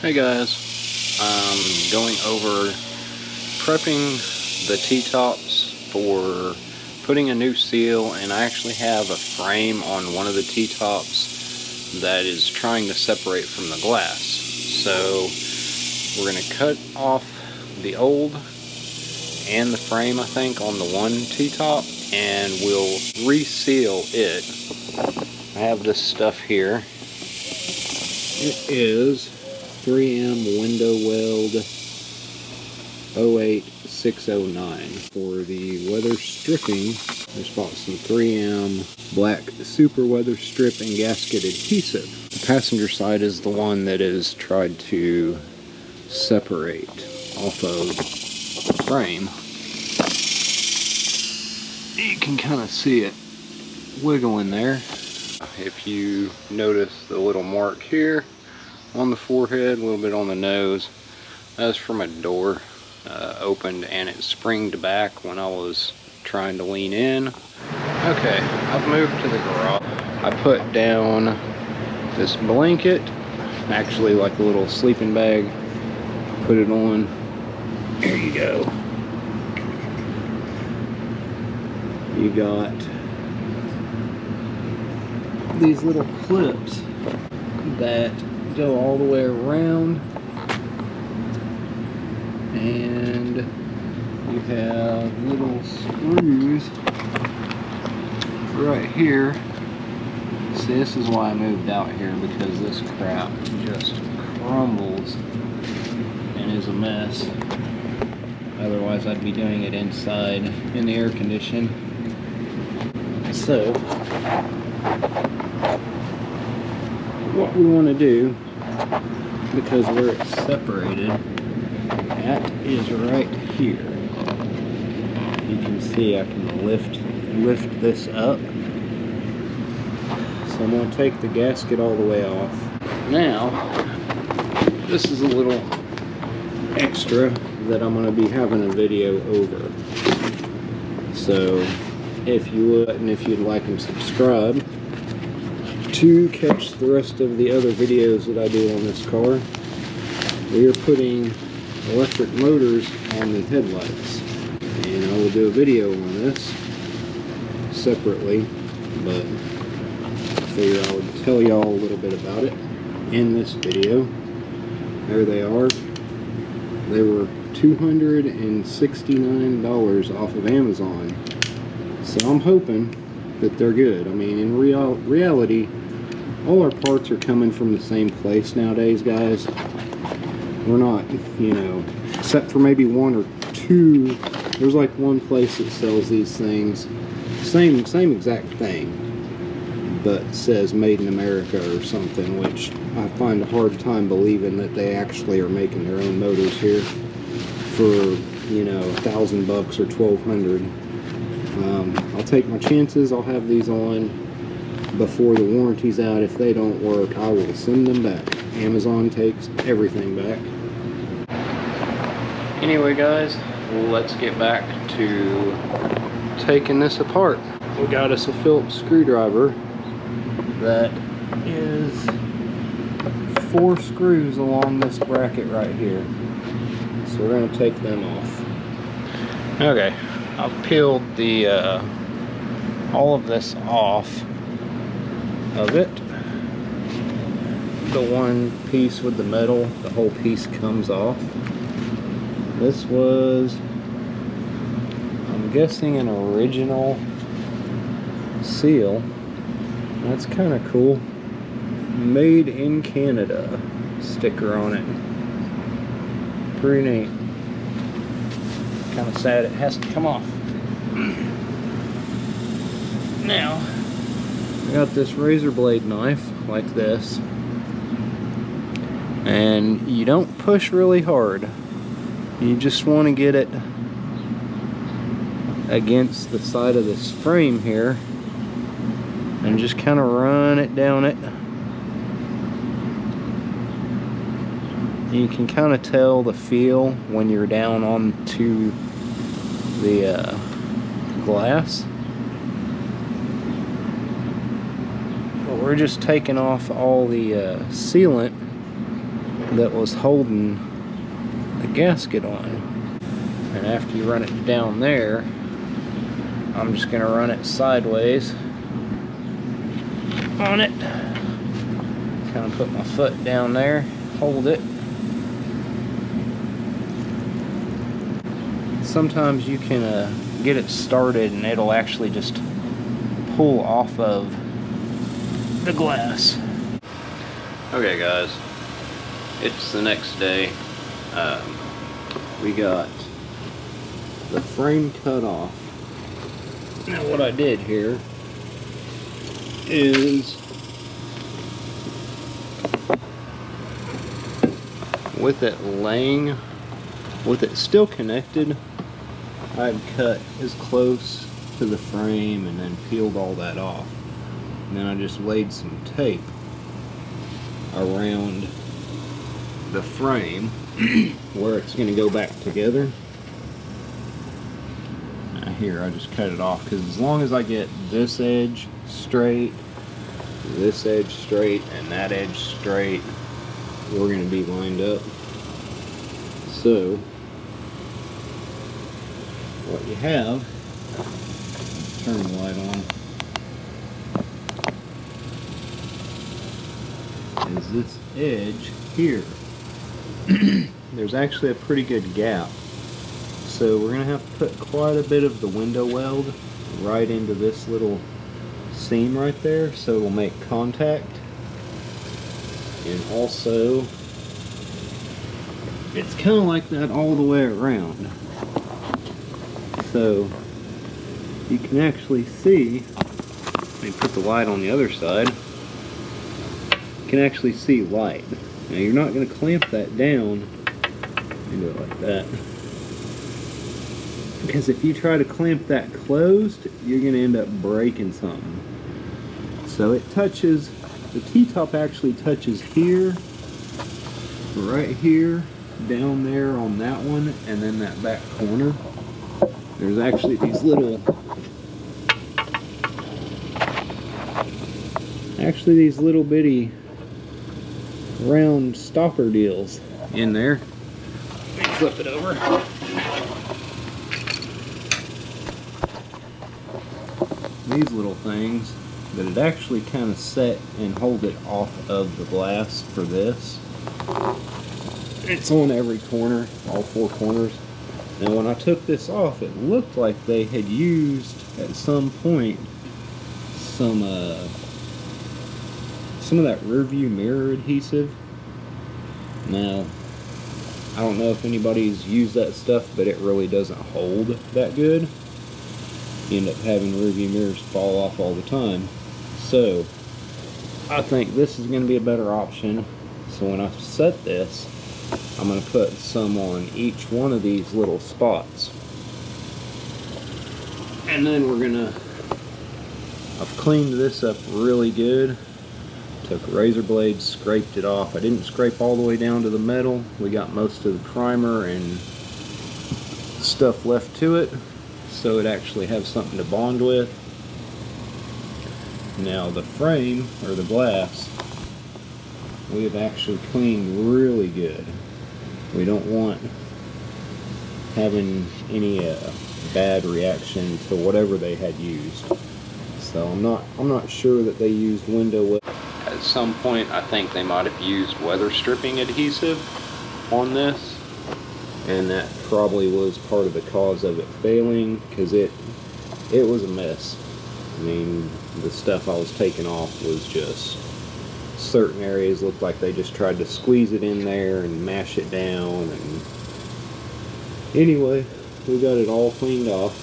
Hey guys, I'm going over prepping the T-tops for putting a new seal, and I actually have a frame on one of the T-tops that is trying to separate from the glass. So we're going to cut off the old and the frame, I think, on the one T-top, and we'll reseal it. I have this stuff here. It is 3M window weld 08609 for the weather stripping. I just bought some 3M black super weather strip and gasket adhesive. The passenger side is the one that is tried to separate off of the frame. You can kind of see it wiggling there. If you notice the little mark here on the forehead, a little bit on the nose, that's from a door opened and it springed back when I was trying to lean in. Okay, I've moved to the garage. I put down this blanket, actually like a little sleeping bag, put it on. There you go. You got these little clips that go all the way around, and you have little screws right here. See, this is why I moved out here, because this crap just crumbles and is a mess. Otherwise I'd be doing it inside in the air condition. So what we want to do, because where it's separated at is right here. You can see I can lift this up. So I'm going to take the gasket all the way off. Now, this is a little extra that I'm going to be having a video over. So if you would, and if you'd like and subscribe to catch the rest of the other videos that I do on this car, we are putting electric motors on the headlights, and I will do a video on this separately, but I figure I would tell y'all a little bit about it in this video. There they are. They were $269 off of Amazon, so I'm hoping that they're good. I mean, in reality, all our parts are coming from the same place nowadays, guys. We're not, you know, except for maybe one or two. There's like one place that sells these things, same exact thing, but says made in America or something, which I find a hard time believing that they actually are making their own motors here for, you know, $1,000 or $1,200. I'll take my chances. I'll have these on before the warranty's out. If they don't work, I will send them back. Amazon takes everything back. Anyway, guys, let's get back to taking this apart. We got us a Phillips screwdriver that is 4 screws along this bracket right here. So we're going to take them off. Okay, I've peeled the all of this off of it. The one piece with the metal, the whole piece comes off. This was, I'm guessing, an original seal. That's kind of cool. Made in Canada sticker on it. Pretty neat. Kind of sad it has to come off. Now, I got this razor blade knife like this, and you don't push really hard. You just want to get it against the side of this frame here and just kind of run it down it. You can kind of tell the feel when you're down onto the glass. But we're just taking off all the sealant that was holding the gasket on. And after you run it down there, I'm just gonna run it sideways on it. Kind of put my foot down there, hold it. Sometimes you can get it started and it'll actually just pull off of the glass. Okay guys, it's the next day. We got the frame cut off. Now what I did here is, with it still connected, I've cut as close to the frame and then peeled all that off. And then I just laid some tape around the frame where it's going to go back together. Now here I just cut it off, because as long as I get this edge straight, this edge straight, and that edge straight, we're going to be lined up. So what you have, turn the light on, is this edge here. There's actually a pretty good gap, so we're gonna have to put quite a bit of the window weld right into this little seam right there, so it'll make contact. And also, it's kind of like that all the way around. So you can actually see, let me put the light on the other side, you can actually see light. Now you're not going to clamp that down and do it like that, because if you try to clamp that closed, you're going to end up breaking something. So it touches, the T-top actually touches here, right here, down there on that one, and then that back corner. There's actually these little bitty round stopper deals in there. Let me flip it over. These little things that it actually kind of set and hold it off of the glass for this. It's on every corner, all four corners. Now when I took this off, it looked like they had used at some point some of that rear view mirror adhesive. Now I don't know if anybody's used that stuff, but it really doesn't hold that good. You end up having rear view mirrors fall off all the time. So I think this is going to be a better option. So when I set this, I'm going to put some on each one of these little spots. And then we're going to, I've cleaned this up really good. Took a razor blade, scraped it off. I didn't scrape all the way down to the metal. We got most of the primer and stuff left to it, so it actually has something to bond with. Now the frame, or the glass, we have actually cleaned really good. We don't want having any bad reaction to whatever they had used. So I'm not sure that they used window weld. At some point I think they might have used weather stripping adhesive on this, and that probably was part of the cause of it failing, because it was a mess. I mean, the stuff I was taking off was just, certain areas looked like they just tried to squeeze it in there and mash it down. And anyway, we got it all cleaned off,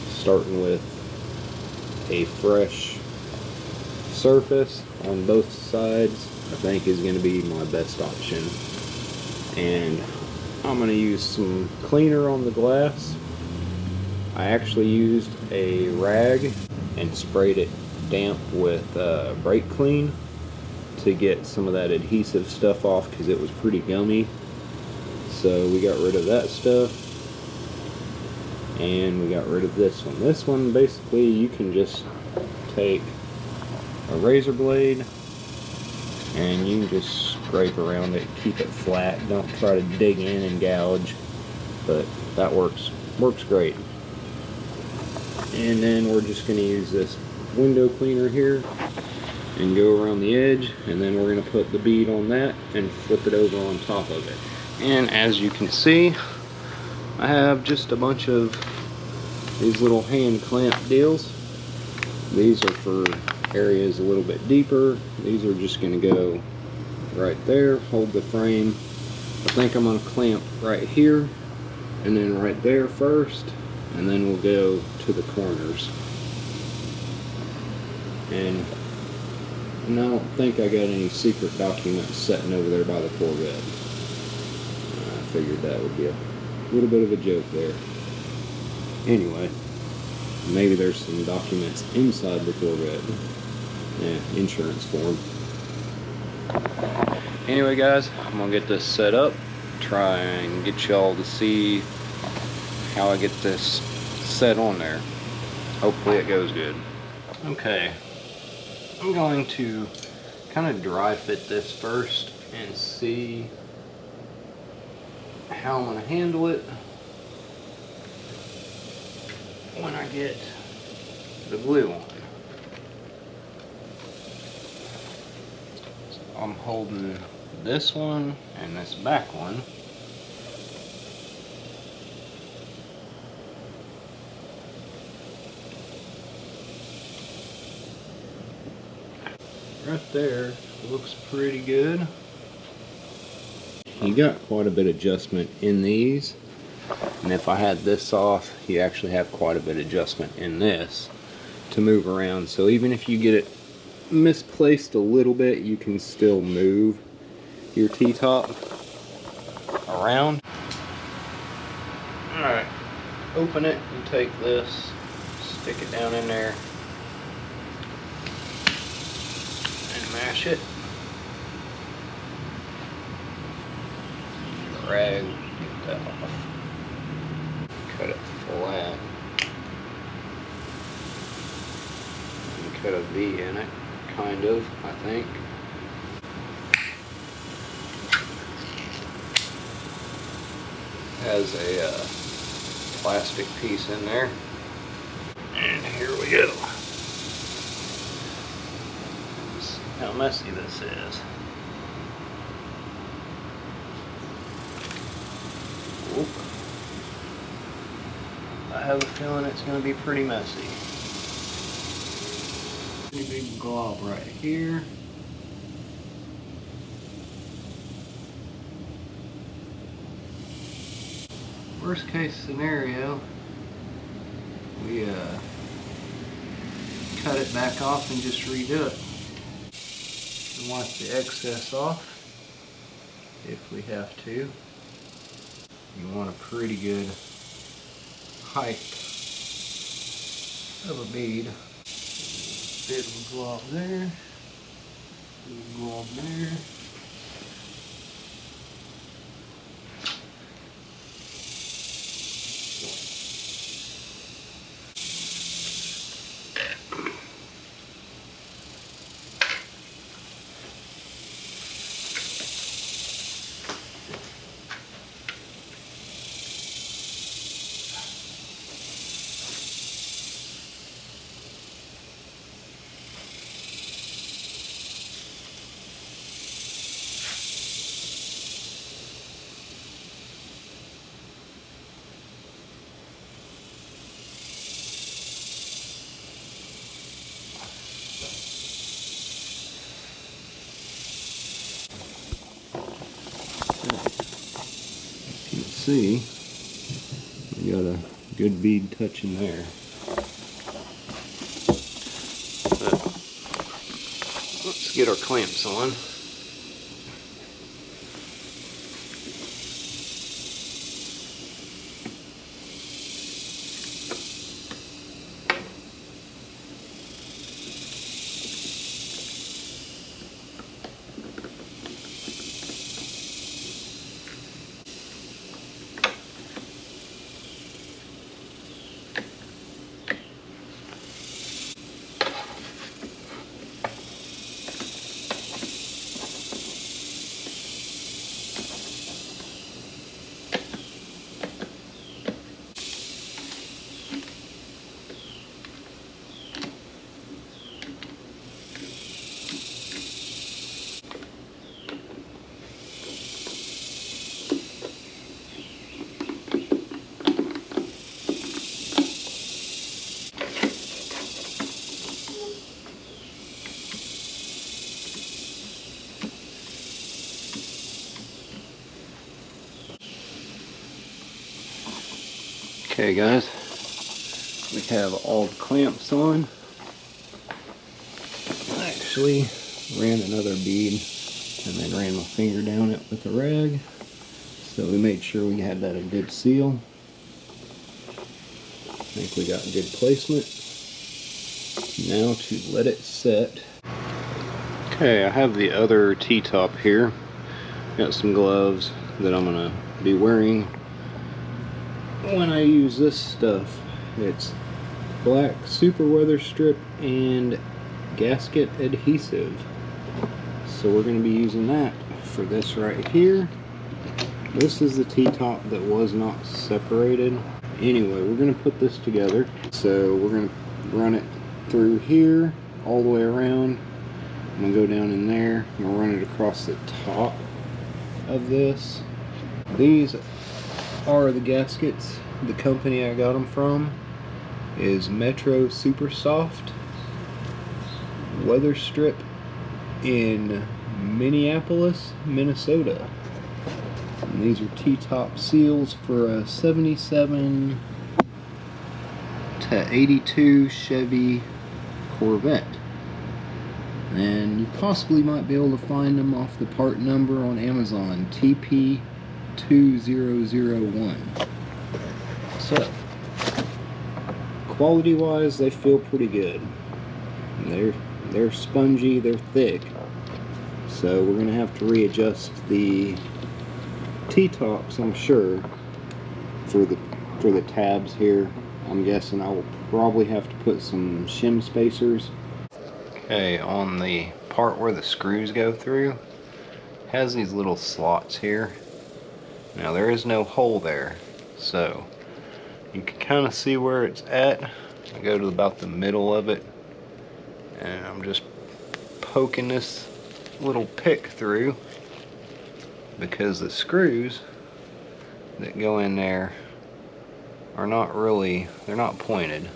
starting with a fresh surface on both sides. I think is going to be my best option. And I'm going to use some cleaner on the glass. I actually used a rag and sprayed it damp with brake clean to get some of that adhesive stuff off, because it was pretty gummy. So we got rid of that stuff, and we got rid of this one. This one, basically, you can just take a razor blade and you can just scrape around it, keep it flat. Don't try to dig in and gouge, but that works great. And then we're just going to use this window cleaner here and go around the edge, and then we're going to put the bead on that and flip it over on top of it. And as you can see, I have just a bunch of these little hand clamp deals. These are for areas a little bit deeper. These are just going to go right there, hold the frame. I think I'm going to clamp right here and then right there first, and then we'll go to the corners. And I don't think I got any secret documents sitting over there by the Corvette. I figured that would be a little bit of a joke there. Anyway, maybe there's some documents inside the Corvette. Yeah, insurance form. Anyway guys, I'm gonna get this set up, try and get y'all to see how I get this set on there. Hopefully it goes good. Okay, I'm going to kind of dry fit this first and see how I'm going to handle it when I get the glue on. So I'm holding this one and this back one. Right there, looks pretty good. You got quite a bit of adjustment in these, and if I had this off, you actually have quite a bit of adjustment in this to move around. So even if you get it misplaced a little bit, you can still move your T-top around. Alright, open it and take this, stick it down in there, mash it. Rag, get that off. Cut it flat. And cut a V in it, kind of, I think. Has a plastic piece in there. And here we go. How messy this is. Oop. I have a feeling it's going to be pretty messy. Pretty big glob right here. Worst case scenario, we cut it back off and just redo it. Wipe the excess off if we have to. You want a pretty good height of a bead. Bit of a glob there, glob there. See, we got a good bead touching there. But let's get our clamps on. Okay guys, we have all the clamps on. I actually ran another bead and then ran my finger down it with a rag. So we made sure we had that a good seal. I think we got good placement. Now to let it set. Okay, I have the other T-top here. Got some gloves that I'm gonna be wearing when I use this stuff. It's black super weather strip and gasket adhesive. So we're gonna be using that for this right here. This is the T-top that was not separated. Anyway, we're gonna put this together. So we're gonna run it through here, all the way around. I'm gonna go down in there. I'm gonna run it across the top of this. These are the gaskets. The company I got them from is Metro Super Soft Weather Strip in Minneapolis, Minnesota. And these are T-top seals for a 77 to 82 Chevy Corvette. And you possibly might be able to find them off the part number on Amazon, TP2001. So, quality wise, they feel pretty good. They're spongy, they're thick. So we're gonna have to readjust the T-tops, I'm sure, for the tabs here. I'm guessing I will probably have to put some shim spacers. Okay, on the part where the screws go through, it has these little slots here. Now there is no hole there, so you can kind of see where it's at. I go to about the middle of it, and I'm just poking this little pick through, because the screws that go in there are not really, they're not pointed,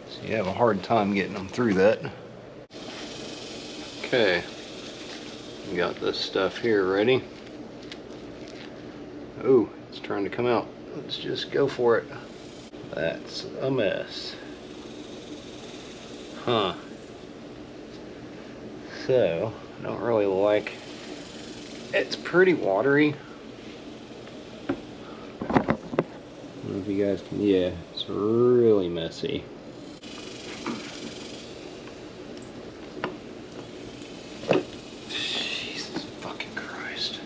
so you have a hard time getting them through that. Okay, we got this stuff here ready. Oh, it's trying to come out. Let's just go for it. That's a mess. Huh. So, I don't really like, it's pretty watery. I don't know if you guys can, yeah, it's really messy. Jesus fucking Christ.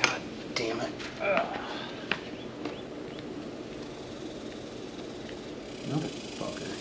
God damn it. Ugh. Motherfucker.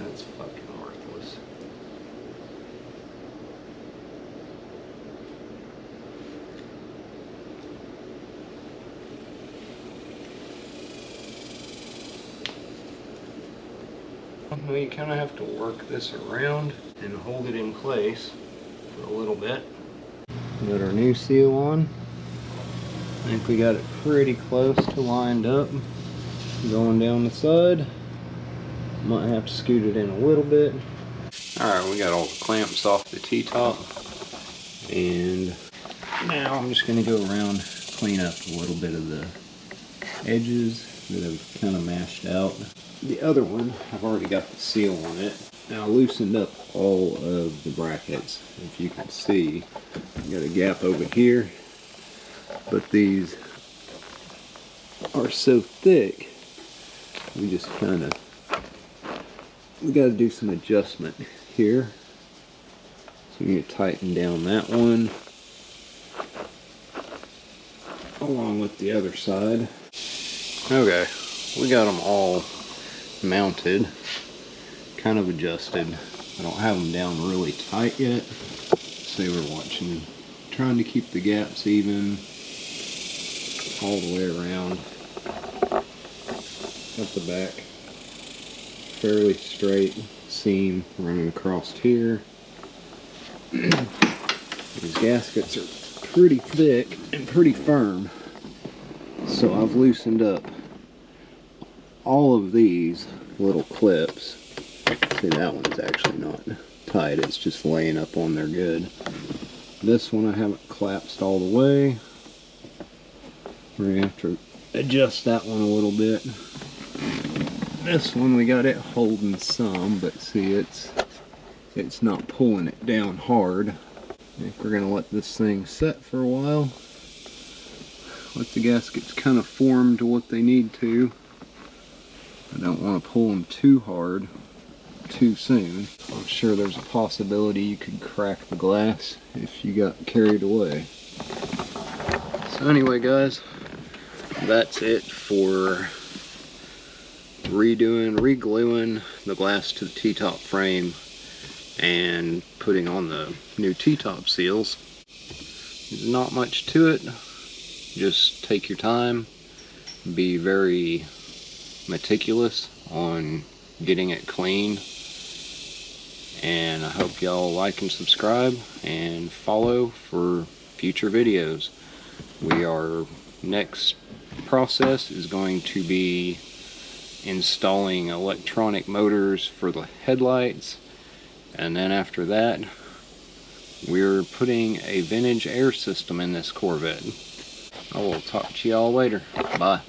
That's fucking worthless. Well, you kind of have to work this around and hold it in place for a little bit. Got our new seal on. I think we got it pretty close to lined up. Going down the side. Might have to scoot it in a little bit. Alright, we got all the clamps off the T-top. And now I'm just going to go around, clean up a little bit of the edges that have kind of mashed out. The other one, I've already got the seal on it. Now I loosened up all of the brackets. If you can see, I've got a gap over here. But these are so thick, we just kind of, we got to do some adjustment here. So you need to tighten down that one along with the other side. Okay, we got them all mounted, kind of adjusted. I don't have them down really tight yet. So we're watching, trying to keep the gaps even all the way around. Up the back, fairly straight seam running across here. These gaskets are pretty thick and pretty firm, so I've loosened up all of these little clips. See, that one's actually not tight, it's just laying up on there good. This one I haven't collapsed all the way. We're gonna have to adjust that one a little bit. This one we got it holding some, but see, it's not pulling it down hard. I think we're gonna let this thing set for a while. Let the gaskets kind of form to what they need to. I don't want to pull them too hard too soon. I'm sure there's a possibility you could crack the glass if you got carried away. So anyway guys, that's it for re-gluing the glass to the T-top frame and putting on the new T-top seals. There's not much to it. Just take your time, be very meticulous on getting it clean, and I hope y'all like and subscribe and follow for future videos. Our next process is going to be installing electronic motors for the headlights, and then after that we're putting a vintage air system in this Corvette. I will talk to y'all later. Bye.